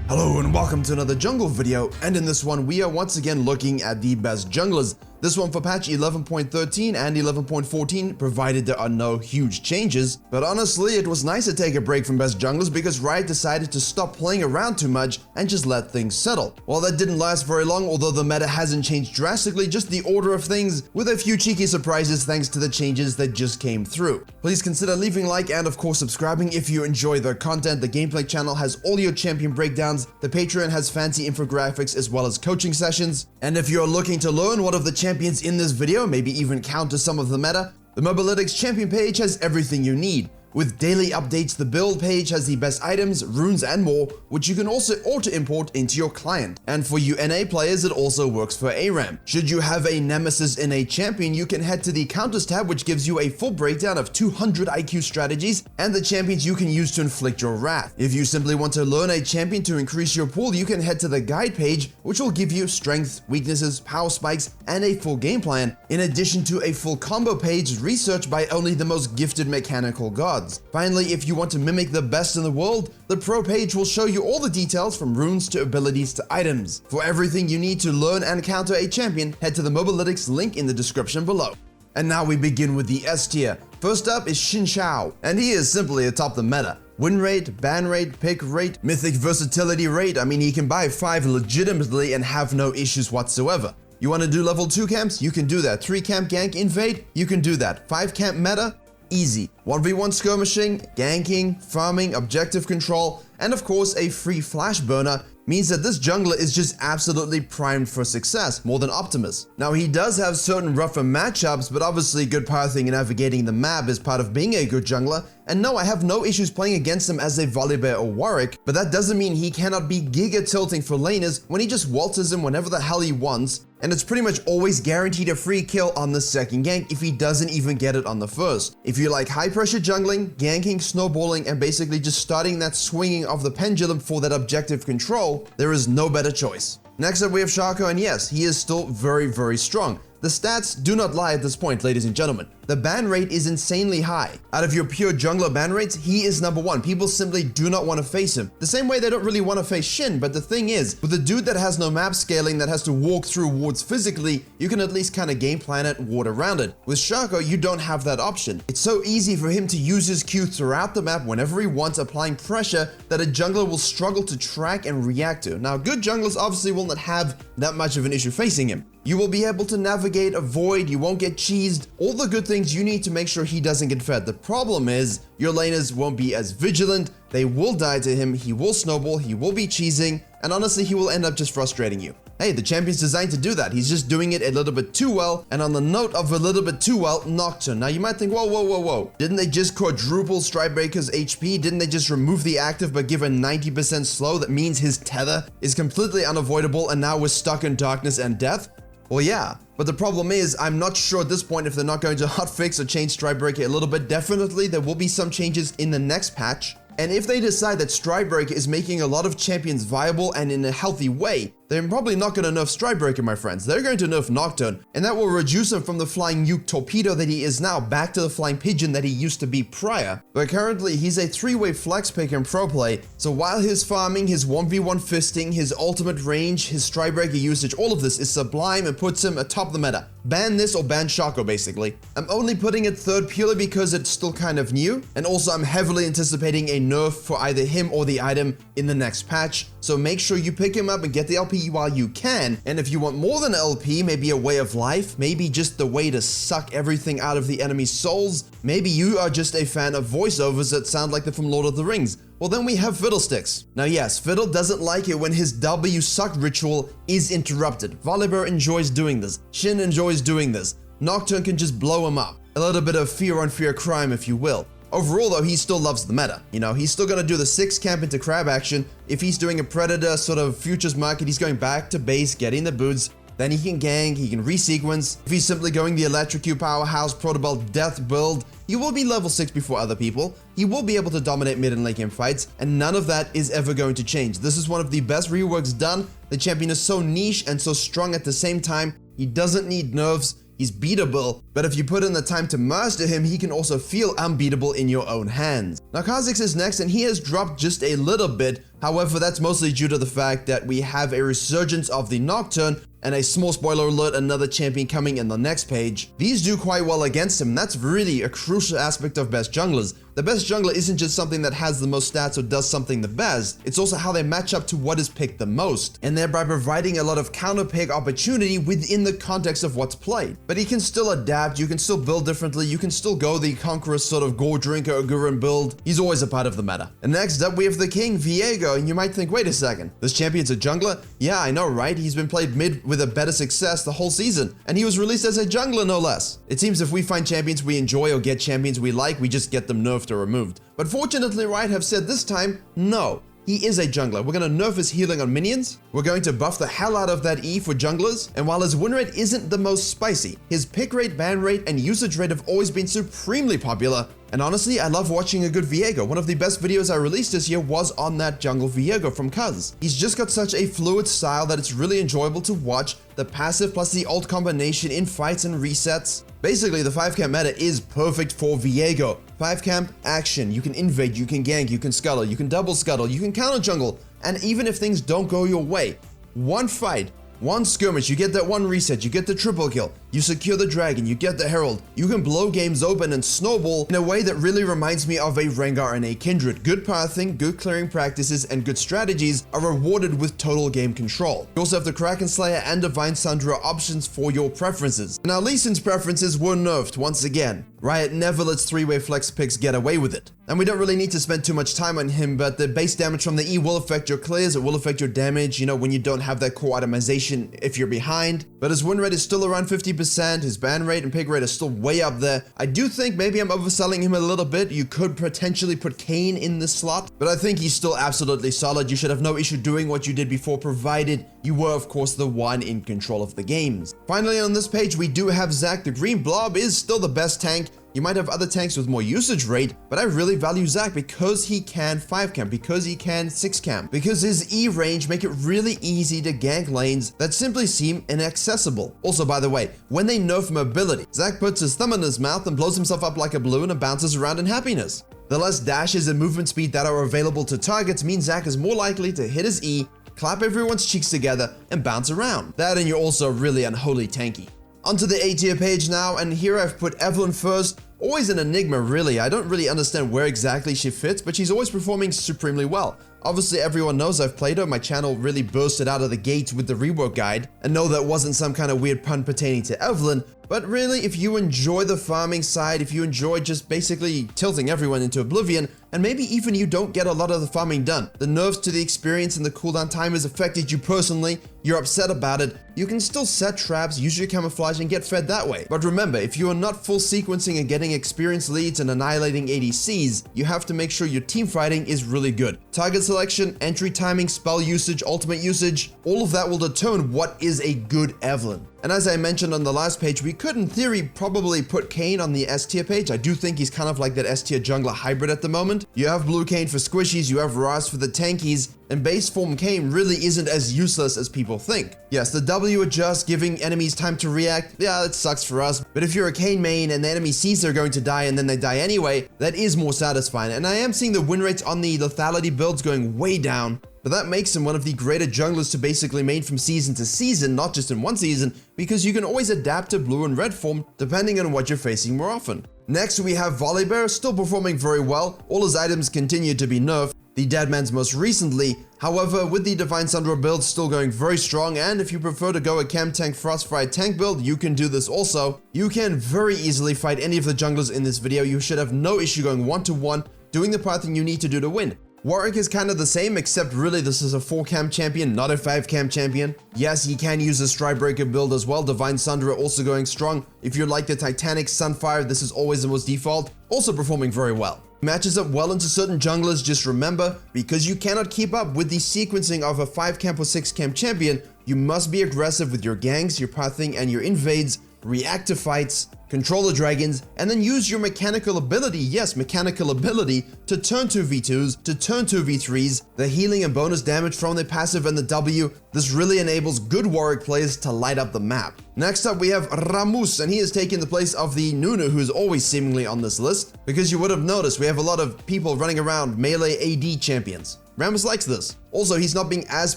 Hello and welcome to another jungle video, and in this one we are once again looking at the best junglers. This one for patch 11.13 and 11.14, provided there are no huge changes. But honestly, it was nice to take a break from best junglers because Riot decided to stop playing around too much and just let things settle. Well, that didn't last very long, although the meta hasn't changed drastically, just the order of things, with a few cheeky surprises thanks to the changes that just came through. Please consider leaving a like and of course subscribing if you enjoy the content. The gameplay channel has all your champion breakdowns, the Patreon has fancy infographics as well as coaching sessions, and if you're looking to learn what of the champions in this video, maybe even counter some of the meta, the Mobalytics champion page has everything you need. With daily updates, the build page has the best items, runes and more, which you can also auto-import into your client. And for you NA players, it also works for ARAM. Should you have a nemesis in a champion, you can head to the counters tab, which gives you a full breakdown of 200 IQ strategies and the champions you can use to inflict your wrath. If you simply want to learn a champion to increase your pool, you can head to the guide page, which will give you strength, weaknesses, power spikes, and a full game plan, in addition to a full combo page researched by only the most gifted mechanical gods. Finally, if you want to mimic the best in the world, the pro page will show you all the details from runes to abilities to items. For everything you need to learn and counter a champion, head to the Mobalytics link in the description below. And now we begin with the S tier. First up is Xin Zhao, and he is simply atop the meta. Win rate, ban rate, pick rate, mythic versatility rate. I mean, he can buy 5 legitimately and have no issues whatsoever. You want to do level 2 camps? You can do that. 3 camp gank invade? You can do that. 5 camp meta? Easy. 1v1 skirmishing, ganking, farming, objective control, and of course a free flash burner means that this jungler is just absolutely primed for success, more than Optimus. Now he does have certain rougher matchups, but obviously good pathing and navigating the map is part of being a good jungler, and no, I have no issues playing against him as a Volibear or Warwick, but that doesn't mean he cannot be giga tilting for laners when he just waltzes him whenever the hell he wants, and it's pretty much always guaranteed a free kill on the second gank if he doesn't even get it on the first. If you like high pressure jungling, ganking, snowballing, and basically just starting that swinging of the pendulum for that objective control, there is no better choice. Next up we have Shaco, and yes, he is still very strong. The stats do not lie at this point, ladies and gentlemen. The ban rate is insanely high. Out of your pure jungler ban rates, he is number 1. People simply do not want to face him. The same way they don't really want to face Xin, but the thing is, with a dude that has no map scaling, that has to walk through wards physically, you can at least kind of game plan it, ward around it. With Shaco, you don't have that option. It's so easy for him to use his Q throughout the map whenever he wants, applying pressure that a jungler will struggle to track and react to. Now, good junglers obviously will not have that much of an issue facing him. You will be able to navigate, avoid, you won't get cheesed, all the good things you need to make sure he doesn't get fed. The problem is, your laners won't be as vigilant, they will die to him, he will snowball, he will be cheesing, and honestly he will end up just frustrating you. Hey, the champion's designed to do that, he's just doing it a little bit too well, and on the note of a little bit too well, Nocturne. Now you might think, whoa, didn't they just quadruple Stridebreaker's HP? Didn't they just remove the active but give a 90% slow? That means his tether is completely unavoidable and now we're stuck in darkness and death? Well, yeah, but the problem is, I'm not sure at this point if they're not going to hotfix or change Stridebreaker a little bit. Definitely, there will be some changes in the next patch. And if they decide that Stridebreaker is making a lot of champions viable and in a healthy way, they're probably not going to nerf Stridebreaker, my friends. They're going to nerf Nocturne, and that will reduce him from the flying nuke torpedo that he is now back to the flying pigeon that he used to be prior. But currently, he's a 3-way flex pick in pro play, so while his farming, his 1v1 fisting, his ultimate range, his Stridebreaker usage, all of this is sublime and puts him atop the meta. Ban this or ban Shaco, basically. I'm only putting it third purely because it's still kind of new, and also I'm heavily anticipating a nerf for either him or the item in the next patch, so make sure you pick him up and get the LP while you can. And if you want more than LP, maybe a way of life, maybe just the way to suck everything out of the enemy's souls, maybe you are just a fan of voiceovers that sound like they're from Lord of the Rings, well then we have Fiddlesticks. Now yes, Fiddle doesn't like it when his W suck ritual is interrupted. Volibear enjoys doing this, Xin enjoys doing this, Nocturne can just blow him up. A little bit of fear on fear crime, if you will. Overall though, he still loves the meta. You know, he's still gonna do the 6 camp into crab action. If he's doing a predator sort of futures market, he's going back to base, getting the boots. Then he can gank, he can resequence. If he's simply going the Electrocute Powerhouse Protoball Death build, he will be level 6 before other people. He will be able to dominate mid and late game fights, and none of that is ever going to change. This is one of the best reworks done. The champion is so niche and so strong at the same time. He doesn't need nerfs. He's beatable, but if you put in the time to master him, he can also feel unbeatable in your own hands. Now Kha'Zix is next, and he has dropped just a little bit, However, that's mostly due to the fact that we have a resurgence of the Nocturne, and a small spoiler alert, another champion coming in the next page. These do quite well against him, and that's really a crucial aspect of best junglers. The best jungler isn't just something that has the most stats or does something the best, it's also how they match up to what is picked the most, and thereby providing a lot of counter pick opportunity within the context of what's played. But he can still adapt, you can still build differently, you can still go the Conqueror sort of Gore Drinker Ogurin build. He's always a part of the meta. And next up we have the king, Viego, and you might think, wait a second, this champion's a jungler? Yeah, I know, right? He's been played mid with a better success the whole season, and he was released as a jungler no less. It seems if we find champions we enjoy or get champions we like, we just get them nerfed or removed. But fortunately, Riot have said this time, no. He is a jungler. We're going to nerf his healing on minions. We're going to buff the hell out of that E for junglers. And while his win rate isn't the most spicy, his pick rate, ban rate, and usage rate have always been supremely popular. And honestly, I love watching a good Viego. One of the best videos I released this year was on that jungle Viego from Kha'Zix. He's just got such a fluid style that it's really enjoyable to watch. The passive plus the ult combination in fights and resets. Basically, the 5-camp meta is perfect for Viego. 5-camp action, you can invade, you can gank, you can scuttle, you can double scuttle, you can counter jungle. And even if things don't go your way, one fight, one skirmish, you get that one reset, you get the triple kill, you secure the dragon, you get the herald, you can blow games open and snowball in a way that really reminds me of a Rengar and a Kindred. Good pathing, good clearing practices, and good strategies are rewarded with total game control. You also have the Kraken Slayer and Divine Sundra options for your preferences. Now Lee Sin's preferences were nerfed once again. Riot never lets 3-way flex picks get away with it. And we don't really need to spend too much time on him, but the base damage from the E will affect your clears, it will affect your damage, when you don't have that core itemization if you're behind. But his win rate is still around 50%, his ban rate and pick rate is still way up there. I do think maybe I'm overselling him a little bit. You could potentially put Kayn in this slot, but I think he's still absolutely solid. You should have no issue doing what you did before, provided you were, of course, the one in control of the games. Finally, on this page, we do have Zac. The green blob is still the best tank. You might have other tanks with more usage rate, but I really value Zac because he can 5-camp, because he can 6-camp, because his E range make it really easy to gank lanes that simply seem inaccessible. Also, by the way, when they nerf mobility, Zac puts his thumb in his mouth and blows himself up like a balloon and bounces around in happiness. The less dashes and movement speed that are available to targets means Zac is more likely to hit his E, clap everyone's cheeks together, and bounce around. That and you're also really unholy tanky. Onto the A tier page now, and here I've put Evelynn first. Always an enigma, really. I don't really understand where exactly she fits, but she's always performing supremely well. Obviously, everyone knows I've played her. My channel really bursted out of the gate with the rework guide. And no, that wasn't some kind of weird pun pertaining to Evelynn. But really, if you enjoy the farming side, if you enjoy just basically tilting everyone into oblivion, and maybe even you don't get a lot of the farming done, the nerfs to the experience and the cooldown time has affected you personally, you're upset about it, you can still set traps, use your camouflage, and get fed that way. But remember, if you are not full sequencing and getting experience leads and annihilating ADCs, you have to make sure your team fighting is really good. Target selection, entry timing, spell usage, ultimate usage, all of that will determine what is a good Evelynn. And as I mentioned on the last page, we could in theory probably put Kayn on the S tier page. I do think he's kind of like that S tier jungler hybrid at the moment. You have blue Kayn for squishies, you have Raz for the tankies, and base form Kayn really isn't as useless as people think. Yes, the W adjust, giving enemies time to react, yeah, it sucks for us, but if you're a Kayn main and the enemy sees they're going to die and then they die anyway, that is more satisfying. And I am seeing the win rates on the lethality builds going way down, but that makes him one of the greater junglers to basically main from season to season, not just in one season, because you can always adapt to blue and red form depending on what you're facing more often. Next we have Volibear, still performing very well. All his items continue to be nerfed, the Deadman's most recently. However, with the Divine Sundra build still going very strong, and if you prefer to go a Chem Tank Frostfire tank build, you can do this also. You can very easily fight any of the junglers in this video. You should have no issue going 1-to-1, doing the pathing you need to do to win. Warwick is kind of the same, except really this is a 4-camp champion, not a 5-camp champion. Yes, he can use a Stridebreaker build as well. Divine Sundra also going strong. If you're like the Titanic Sunfire, this is always the most default, also performing very well. Matches up well into certain junglers, just remember, because you cannot keep up with the sequencing of a 5-camp or 6-camp champion, you must be aggressive with your ganks, your pathing, and your invades, react to fights, control the dragons, and then use your mechanical ability, yes, mechanical ability, to turn 2v2s, to turn 2v3s, the healing and bonus damage from the passive and the W. This really enables good Warwick players to light up the map. Next up we have Rammus, and he has taken the place of the Nunu, who is always seemingly on this list, because you would have noticed we have a lot of people running around melee AD champions. Rammus likes this. Also, he's not being as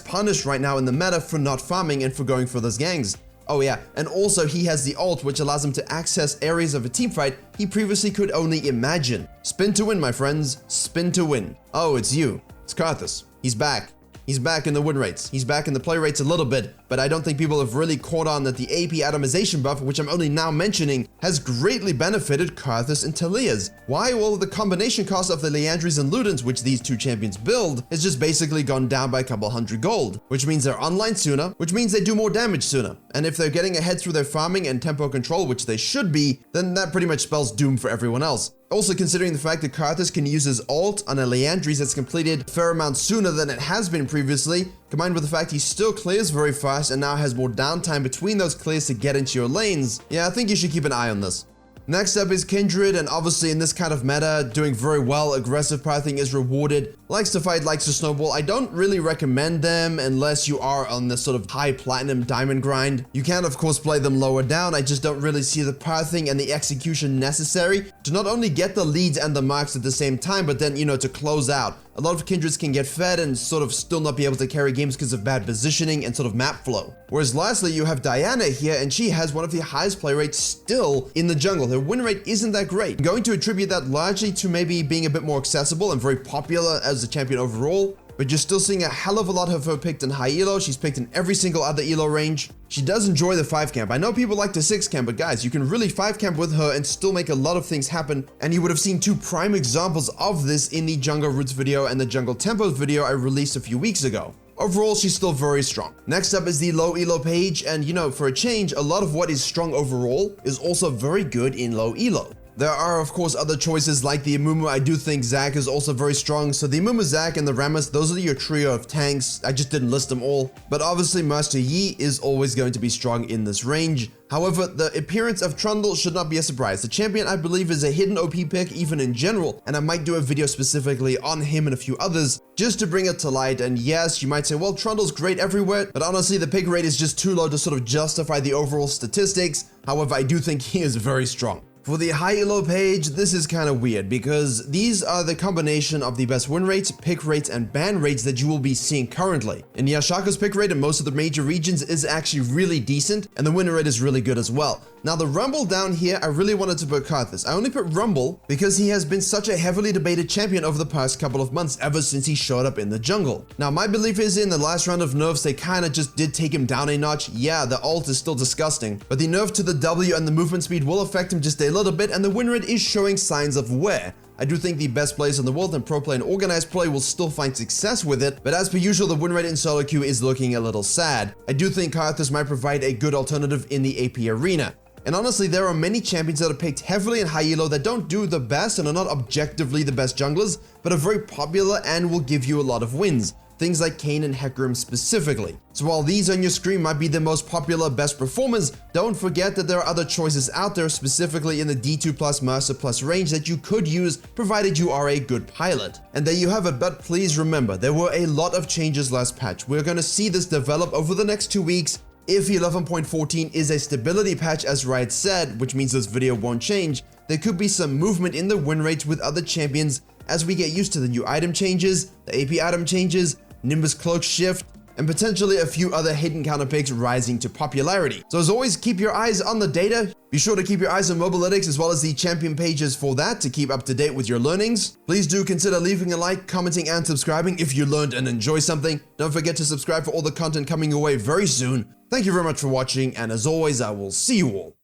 punished right now in the meta for not farming and for going for those gangs. Oh yeah, and also he has the ult which allows him to access areas of a teamfight he previously could only imagine. Spin to win, my friends. Spin to win. Oh, it's you. It's Karthus. He's back. He's back in the win rates. He's back in the play rates a little bit, but I don't think people have really caught on that the AP atomization buff, which I'm only now mentioning, has greatly benefited Karthus and Talia's. Why? Well, the combination cost of the Liandry's and Ludens, which these two champions build, has just basically gone down by a couple hundred gold, which means they're online sooner, which means they do more damage sooner. And if they're getting ahead through their farming and tempo control, which they should be, then that pretty much spells doom for everyone else. Also, considering the fact that Karthus can use his ult on a Liandry's that's completed a fair amount sooner than it has been previously, combined with the fact he still clears very fast and now has more downtime between those clears to get into your lanes, yeah, I think you should keep an eye on this. Next up is Kindred, and obviously in this kind of meta, doing very well. Aggressive pathing is rewarded. Likes to fight, likes to snowball. I don't really recommend them unless you are on this sort of high platinum diamond grind. You can of course play them lower down. I just don't really see the pathing and the execution necessary to not only get the leads and the marks at the same time, but then, you know, to close out. A lot of Kindreds can get fed and sort of still not be able to carry games because of bad positioning and sort of map flow. Whereas lastly, you have Diana here, and she has one of the highest play rates still in the jungle. Her win rate isn't that great. I'm going to attribute that largely to maybe being a bit more accessible and very popular as a champion overall, but you're still seeing a hell of a lot of her picked in high elo. She's picked in every single other elo range. She does enjoy the 5 camp. I know people like the 6 camp, but guys, you can really 5 camp with her and still make a lot of things happen. And you would have seen 2 prime examples of this in the jungle roots video and the jungle tempos video I released a few weeks ago. Overall, she's still very strong. Next up is the low elo page, and you know, for a change, a lot of what is strong overall is also very good in low elo. There are, of course, other choices like the Amumu. I do think Zac is also very strong. So the Amumu, Zac, and the Rammus, those are your trio of tanks. I just didn't list them all. But obviously, Master Yi is always going to be strong in this range. However, the appearance of Trundle should not be a surprise. The champion, I believe, is a hidden OP pick, even in general, and I might do a video specifically on him and a few others, just to bring it to light. And yes, you might say, well, Trundle's great everywhere, but honestly, the pick rate is just too low to sort of justify the overall statistics. However, I do think he is very strong. For the high elo page, this is kind of weird because these are the combination of the best win rates, pick rates, and ban rates that you will be seeing currently. And yeah, Shaco's pick rate in most of the major regions is actually really decent, and the win rate is really good as well. Now the Rumble down here, I really wanted to put Karthus. I only put Rumble because he has been such a heavily debated champion over the past couple of months, ever since he showed up in the jungle. Now my belief is in the last round of nerfs, they kind of just did take him down a notch. Yeah, the ult is still disgusting, but the nerf to the W and the movement speed will affect him just a little bit, and the win rate is showing signs of wear. I do think the best players in the world and pro play and organized play will still find success with it, but as per usual, the win rate in solo queue is looking a little sad. I do think Karthus might provide a good alternative in the AP arena. And honestly, there are many champions that are picked heavily in high elo that don't do the best and are not objectively the best junglers, but are very popular and will give you a lot of wins. Things like Kayn and Hecarim specifically. So while these on your screen might be the most popular best performers, don't forget that there are other choices out there, specifically in the D2 plus Master plus range, that you could use provided you are a good pilot. And there you have it, but please remember, there were a lot of changes last patch. We're going to see this develop over the next 2 weeks. If 11.14 is a stability patch as Riot said, which means this video won't change, there could be some movement in the win rates with other champions as we get used to the new item changes, the AP item changes, Nimbus cloak shift, and potentially a few other hidden counter picks rising to popularity. So as always, keep your eyes on the data. Be sure to keep your eyes on Mobalytics as well as the champion pages for that to keep up to date with your learnings. Please do consider leaving a like, commenting, and subscribing if you learned and enjoy something. Don't forget to subscribe for all the content coming your way very soon. Thank you very much for watching, and as always, I will see you all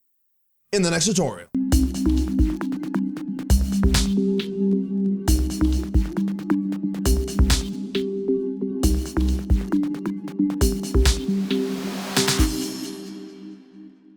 in the next tutorial.